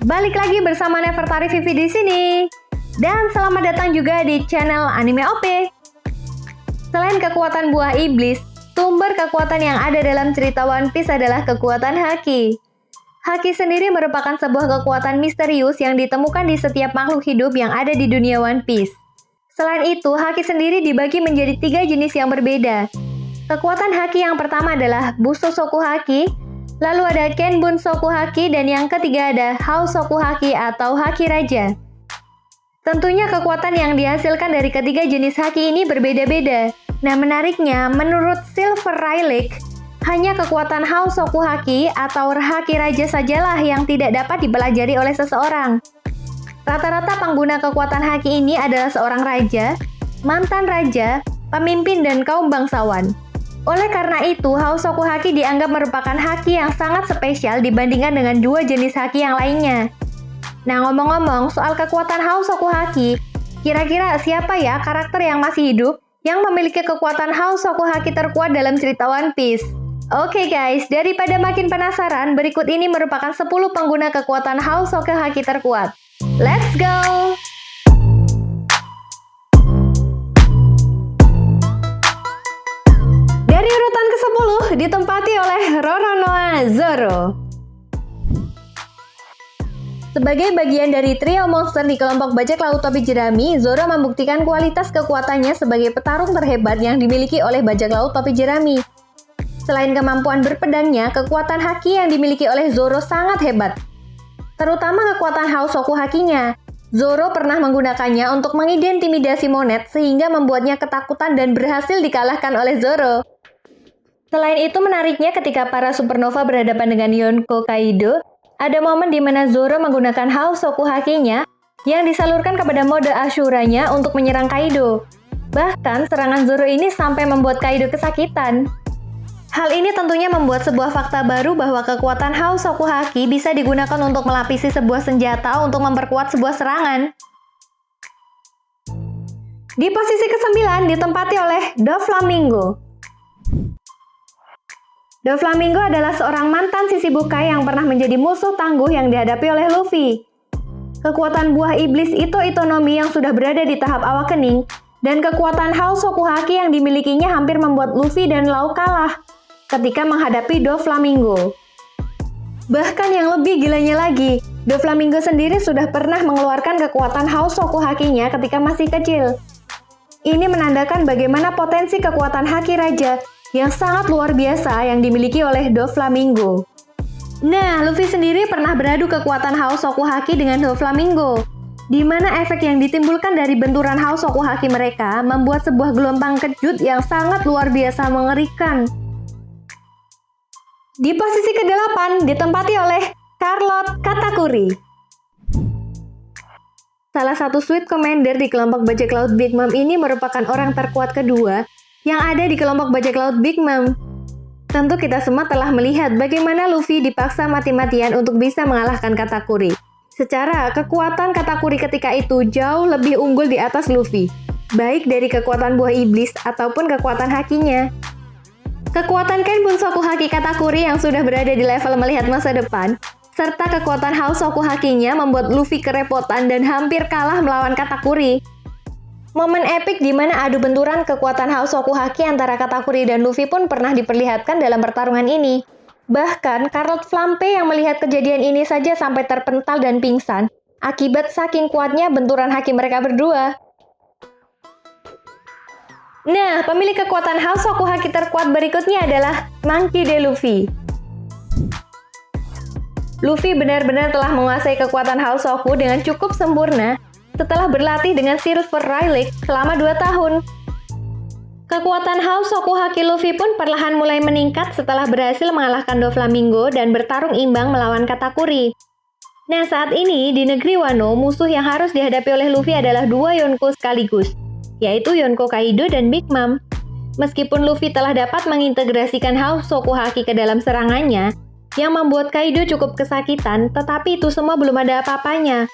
Balik lagi bersama Nefertari Vivi di sini. Dan selamat datang juga di channel Anime OP. Selain kekuatan buah iblis, sumber kekuatan yang ada dalam cerita One Piece adalah kekuatan haki. Haki sendiri merupakan sebuah kekuatan misterius yang ditemukan di setiap makhluk hidup yang ada di dunia One Piece. Selain itu, haki sendiri dibagi menjadi 3 jenis yang berbeda. Kekuatan haki yang pertama adalah Busosoku Haki, lalu ada Kenbun Soku Haki, dan yang ketiga ada Hausoku Haki atau Haki Raja. Tentunya kekuatan yang dihasilkan dari ketiga jenis haki ini berbeda-beda. Nah, menariknya, menurut Silver Rayleigh, hanya kekuatan Hausoku Haki atau Haki Raja sajalah yang tidak dapat dipelajari oleh seseorang. Rata-rata pengguna kekuatan haki ini adalah seorang raja, mantan raja, pemimpin, dan kaum bangsawan. Oleh karena itu, Hausoku Haki dianggap merupakan haki yang sangat spesial dibandingkan dengan 2 jenis haki yang lainnya. Nah, ngomong-ngomong soal kekuatan Hausoku Haki, kira-kira siapa ya karakter yang masih hidup yang memiliki kekuatan Hausoku Haki terkuat dalam cerita One Piece? Oke guys, daripada makin penasaran, berikut ini merupakan 10 pengguna kekuatan Hausoku Haki terkuat. Let's go! Dari urutan ke-10 ditempati oleh Roronoa Zoro. Sebagai bagian dari trio monster di kelompok bajak laut topi jerami, Zoro membuktikan kualitas kekuatannya sebagai petarung terhebat yang dimiliki oleh bajak laut topi jerami. Selain kemampuan berpedangnya, kekuatan haki yang dimiliki oleh Zoro sangat hebat. Terutama kekuatan Hausoku Hakinya. Zoro pernah menggunakannya untuk mengintimidasi Monet sehingga membuatnya ketakutan dan berhasil dikalahkan oleh Zoro. Selain itu, menariknya ketika para supernova berhadapan dengan Yonko Kaido, ada momen di mana Zoro menggunakan Hausoku Hakinya yang disalurkan kepada mode Ashuranya untuk menyerang Kaido. Bahkan, serangan Zoro ini sampai membuat Kaido kesakitan. Hal ini tentunya membuat sebuah fakta baru bahwa kekuatan Hausoku Haki bisa digunakan untuk melapisi sebuah senjata untuk memperkuat sebuah serangan. Di posisi ke-9 ditempati oleh Doflamingo. Doflamingo adalah seorang mantan Shichibukai yang pernah menjadi musuh tangguh yang dihadapi oleh Luffy. Kekuatan buah iblis Ito Itonomi yang sudah berada di tahap awakening dan kekuatan Hausoku Haki yang dimilikinya hampir membuat Luffy dan Law kalah ketika menghadapi Doflamingo. Bahkan yang lebih gilanya lagi, Doflamingo sendiri sudah pernah mengeluarkan kekuatan Hausoku Hakinya ketika masih kecil. Ini menandakan bagaimana potensi kekuatan Haki Raja yang sangat luar biasa yang dimiliki oleh Doflamingo. Nah, Luffy sendiri pernah beradu kekuatan Hausoku Haki dengan Doflamingo, di mana efek yang ditimbulkan dari benturan Hausoku Haki mereka membuat sebuah gelombang kejut yang sangat luar biasa mengerikan. Di posisi ke-8 ditempati oleh Carlot Katakuri. Salah satu Sweet Commander di kelompok bajak laut Big Mom ini merupakan orang terkuat kedua yang ada di kelompok bajak laut Big Mom. Tentu kita semua telah melihat bagaimana Luffy dipaksa mati-matian untuk bisa mengalahkan Katakuri. Secara kekuatan Katakuri ketika itu jauh lebih unggul di atas Luffy, baik dari kekuatan buah iblis ataupun kekuatan hakinya. Kekuatan Kenbun Soku Haki Katakuri yang sudah berada di level melihat masa depan, serta kekuatan Hausoku Hakinya membuat Luffy kerepotan dan hampir kalah melawan Katakuri. Momen epik di mana adu benturan kekuatan Hausoku Haki antara Katakuri dan Luffy pun pernah diperlihatkan dalam pertarungan ini. Bahkan, Carlot Flampe yang melihat kejadian ini saja sampai terpental dan pingsan akibat saking kuatnya benturan haki mereka berdua. Nah, pemilik kekuatan Hausoku Haki terkuat berikutnya adalah Monkey D. Luffy. Luffy benar-benar telah menguasai kekuatan Hausoku dengan cukup sempurna setelah berlatih dengan Silver Rayleigh selama 2 tahun. Kekuatan Hausoku Haki Luffy pun perlahan mulai meningkat setelah berhasil mengalahkan Doflamingo dan bertarung imbang melawan Katakuri. Nah, saat ini di negeri Wano, musuh yang harus dihadapi oleh Luffy adalah 2 Yonko sekaligus, yaitu Yonko Kaido dan Big Mom. Meskipun Luffy telah dapat mengintegrasikan Hausoku Haki ke dalam serangannya, yang membuat Kaido cukup kesakitan, tetapi itu semua belum ada apa-apanya.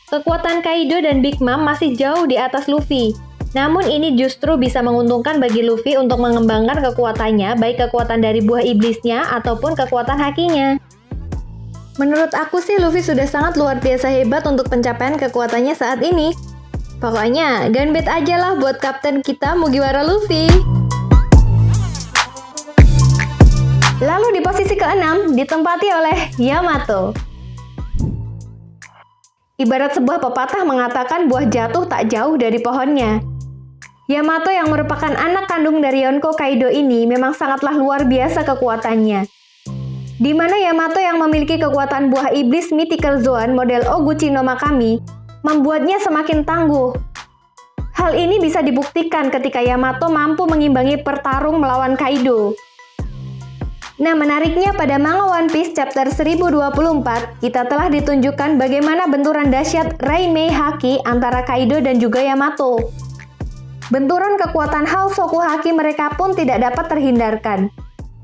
Kekuatan Kaido dan Big Mom masih jauh di atas Luffy. Namun ini justru bisa menguntungkan bagi Luffy untuk mengembangkan kekuatannya, baik kekuatan dari buah iblisnya ataupun kekuatan hakinya. Menurut aku sih Luffy sudah sangat luar biasa hebat untuk pencapaian kekuatannya saat ini. Pokoknya, gunbet aja lah buat kapten kita Mugiwara Luffy. Lalu di posisi ke-6 ditempati oleh Yamato. Ibarat sebuah pepatah mengatakan buah jatuh tak jauh dari pohonnya. Yamato yang merupakan anak kandung dari Yonko Kaido ini memang sangatlah luar biasa kekuatannya. Di mana Yamato yang memiliki kekuatan buah iblis Mythical Zoan model Oguchi no Makami membuatnya semakin tangguh. Hal ini bisa dibuktikan ketika Yamato mampu mengimbangi pertarung melawan Kaido. Nah, menariknya pada manga One Piece chapter 1024, kita telah ditunjukkan bagaimana benturan dahsyat Raimei Haki antara Kaido dan juga Yamato. Benturan kekuatan Hausoku Haki mereka pun tidak dapat terhindarkan.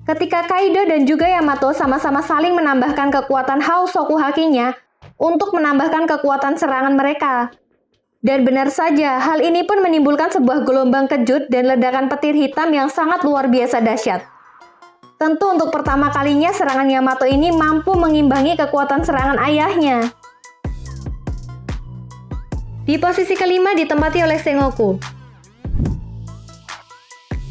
Ketika Kaido dan juga Yamato sama-sama saling menambahkan kekuatan Hausoku Hakinya untuk menambahkan kekuatan serangan mereka. Dan benar saja, hal ini pun menimbulkan sebuah gelombang kejut dan ledakan petir hitam yang sangat luar biasa dahsyat. Tentu untuk pertama kalinya serangan Yamato ini mampu mengimbangi kekuatan serangan ayahnya. Di posisi kelima ditempati oleh Sengoku.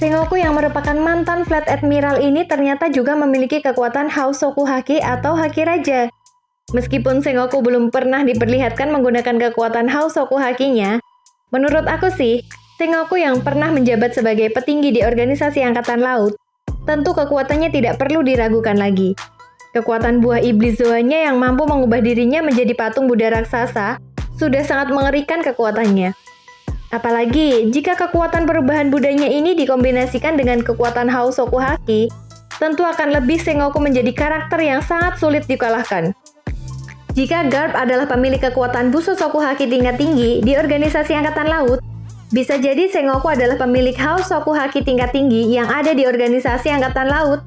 Sengoku yang merupakan mantan Fleet Admiral ini ternyata juga memiliki kekuatan Hausoku Haki atau Haki Raja. Meskipun Sengoku belum pernah diperlihatkan menggunakan kekuatan Hausoku Hakinya, menurut aku sih, Sengoku yang pernah menjabat sebagai petinggi di organisasi Angkatan Laut, tentu kekuatannya tidak perlu diragukan lagi. Kekuatan buah iblis Zoanya yang mampu mengubah dirinya menjadi patung Buddha raksasa sudah sangat mengerikan kekuatannya. Apalagi jika kekuatan perubahan Budanya ini dikombinasikan dengan kekuatan Hausoku Haki, tentu akan lebih Sengoku menjadi karakter yang sangat sulit dikalahkan. Jika Garp adalah pemilik kekuatan Bushosoku Haki tingkat tinggi di organisasi Angkatan Laut, bisa jadi Sengoku adalah pemilik Hausoku Haki tingkat tinggi yang ada di organisasi Angkatan Laut.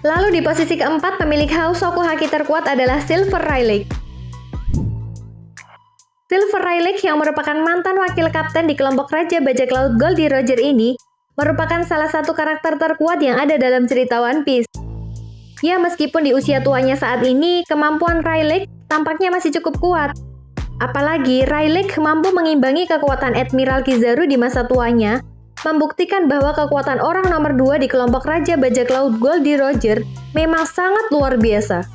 Lalu di posisi keempat, pemilik Hausoku Haki terkuat adalah Silver Rayleigh. Silver Rayleigh yang merupakan mantan wakil kapten di kelompok Raja Bajak Laut Goldie Roger ini merupakan salah satu karakter terkuat yang ada dalam cerita One Piece. Ya, meskipun di usia tuanya saat ini, kemampuan Rayleigh tampaknya masih cukup kuat. Apalagi Rayleigh mampu mengimbangi kekuatan Admiral Kizaru di masa tuanya, membuktikan bahwa kekuatan orang nomor 2 di kelompok Raja Bajak Laut Goldie Roger memang sangat luar biasa.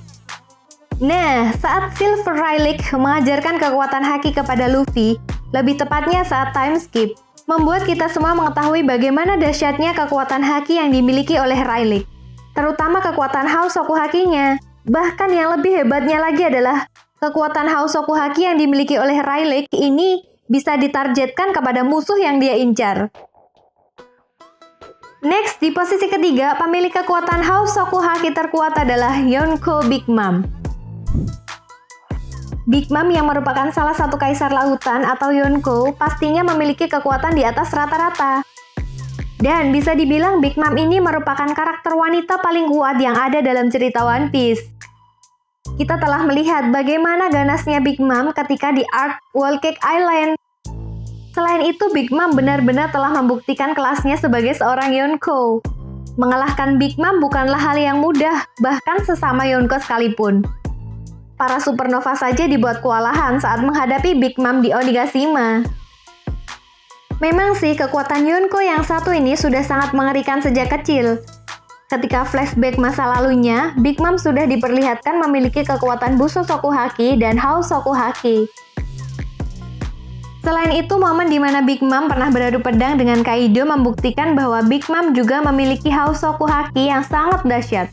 Nah, saat Silver Rayleigh mengajarkan kekuatan haki kepada Luffy, lebih tepatnya saat time skip, membuat kita semua mengetahui bagaimana dahsyatnya kekuatan haki yang dimiliki oleh Rayleigh, terutama kekuatan Hausoku Hakinya. Bahkan yang lebih hebatnya lagi adalah kekuatan Hausoku Haki yang dimiliki oleh Rayleigh ini bisa ditargetkan kepada musuh yang dia incar. Next, di posisi ketiga, pemilik kekuatan Hausoku Haki terkuat adalah Yonko Big Mom. Big Mom yang merupakan salah satu kaisar lautan atau Yonko pastinya memiliki kekuatan di atas rata-rata. Dan bisa dibilang Big Mom ini merupakan karakter wanita paling kuat yang ada dalam cerita One Piece. Kita telah melihat bagaimana ganasnya Big Mom ketika di arc Whole Cake Island. Selain itu, Big Mom benar-benar telah membuktikan kelasnya sebagai seorang Yonko. Mengalahkan Big Mom bukanlah hal yang mudah, bahkan sesama Yonko sekalipun. Para supernova saja dibuat kewalahan saat menghadapi Big Mom di Onigashima. Memang sih, kekuatan Yonko yang satu ini sudah sangat mengerikan sejak kecil. Ketika flashback masa lalunya, Big Mom sudah diperlihatkan memiliki kekuatan Bushosoku Haki dan Hausoku Haki. Selain itu, momen di mana Big Mom pernah beradu pedang dengan Kaido membuktikan bahwa Big Mom juga memiliki Hausoku Haki yang sangat dahsyat.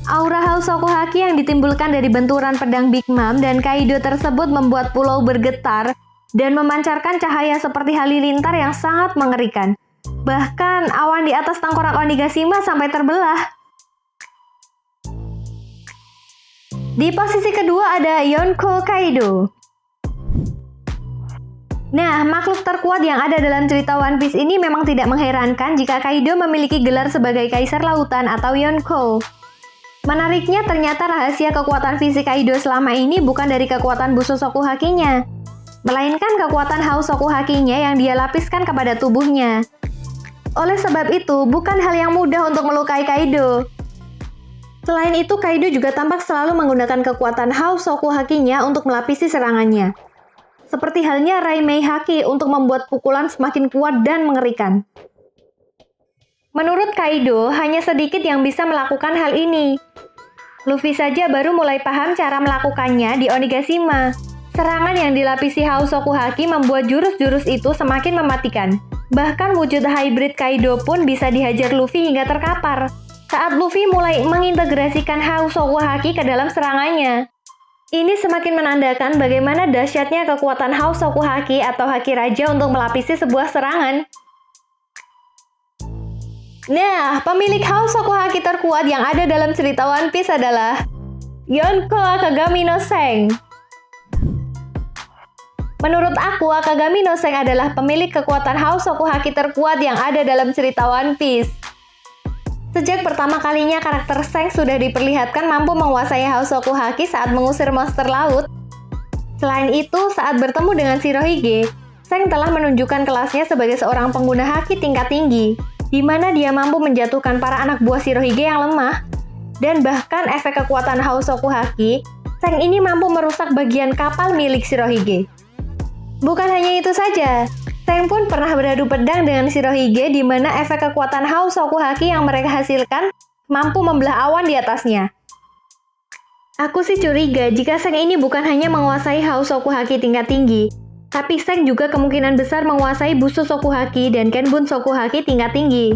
Aura Hausoku Haki yang ditimbulkan dari benturan pedang Big Mom dan Kaido tersebut membuat pulau bergetar dan memancarkan cahaya seperti halilintar yang sangat mengerikan. Bahkan awan di atas tengkorak Onigashima sampai terbelah. Di posisi kedua ada Yonko Kaido. Nah, makhluk terkuat yang ada dalam cerita One Piece ini memang tidak mengherankan jika Kaido memiliki gelar sebagai Kaisar Lautan atau Yonko. Menariknya, ternyata rahasia kekuatan fisik Kaido selama ini bukan dari kekuatan Bushosoku Hakinya, melainkan kekuatan Hausoku Hakinya yang dia lapiskan kepada tubuhnya. Oleh sebab itu, bukan hal yang mudah untuk melukai Kaido. Selain itu, Kaido juga tampak selalu menggunakan kekuatan Hausoku Haki-nya untuk melapisi serangannya. Seperti halnya Raimei Haki untuk membuat pukulan semakin kuat dan mengerikan. Menurut Kaido, hanya sedikit yang bisa melakukan hal ini. Luffy saja baru mulai paham cara melakukannya di Onigashima. Serangan yang dilapisi Hausoku Haki membuat jurus-jurus itu semakin mematikan. Bahkan wujud hybrid Kaido pun bisa dihajar Luffy hingga terkapar saat Luffy mulai mengintegrasikan Hausoku Haki ke dalam serangannya. Ini semakin menandakan bagaimana dahsyatnya kekuatan Hausoku Haki atau Haki Raja untuk melapisi sebuah serangan. Nah, pemilik Hausoku Haki terkuat yang ada dalam cerita One Piece adalah Yonko Akagami no Seng. Menurut aku, Akagami no Seng adalah pemilik kekuatan Hausoku Haki terkuat yang ada dalam cerita One Piece. Sejak pertama kalinya karakter Seng sudah diperlihatkan mampu menguasai Hausoku Haki saat mengusir monster laut. Selain itu, saat bertemu dengan Shirohige, Seng telah menunjukkan kelasnya sebagai seorang pengguna Haki tingkat tinggi, di mana dia mampu menjatuhkan para anak buah Shirohige yang lemah. Dan bahkan efek kekuatan Hausoku Haki, Seng ini mampu merusak bagian kapal milik Shirohige. Bukan hanya itu saja, Seng pun pernah beradu pedang dengan Shirohige di mana efek kekuatan Hausoku Haki yang mereka hasilkan mampu membelah awan di atasnya. Aku sih curiga jika Seng ini bukan hanya menguasai Hausoku Haki tingkat tinggi, tapi Seng juga kemungkinan besar menguasai Bususoku Haki dan Kenbunsoku Haki tingkat tinggi.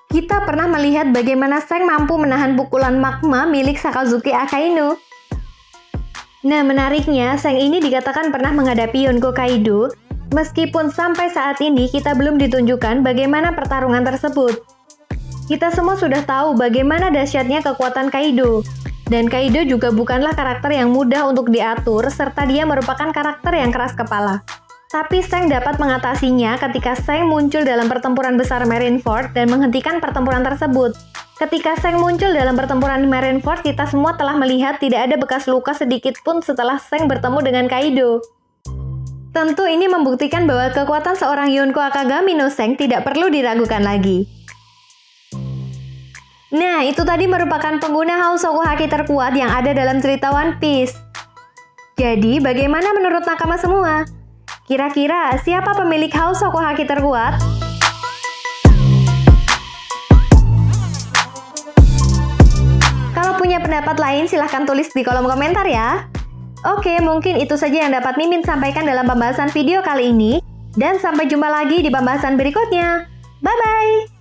Kita pernah melihat bagaimana Seng mampu menahan pukulan magma milik Sakazuki Akainu. Nah, menariknya, Seng ini dikatakan pernah menghadapi Yonko Kaido, meskipun sampai saat ini kita belum ditunjukkan bagaimana pertarungan tersebut. Kita semua sudah tahu bagaimana dahsyatnya kekuatan Kaido, dan Kaido juga bukanlah karakter yang mudah untuk diatur, serta dia merupakan karakter yang keras kepala. Tapi Seng dapat mengatasinya ketika Seng muncul dalam pertempuran besar Marineford dan menghentikan pertempuran tersebut. Ketika Seng muncul dalam pertempuran Marineford, kita semua telah melihat tidak ada bekas luka sedikit pun setelah Seng bertemu dengan Kaido. Tentu ini membuktikan bahwa kekuatan seorang Yonko Akagami no Seng tidak perlu diragukan lagi. Nah, itu tadi merupakan pengguna Hausoku Haki terkuat yang ada dalam cerita One Piece. Jadi, bagaimana menurut nakama semua? Kira-kira siapa pemilik Hausoku Haki terkuat? Kalau punya pendapat lain, silahkan tulis di kolom komentar ya. Oke, mungkin itu saja yang dapat Mimin sampaikan dalam pembahasan video kali ini. Dan sampai jumpa lagi di pembahasan berikutnya. Bye-bye!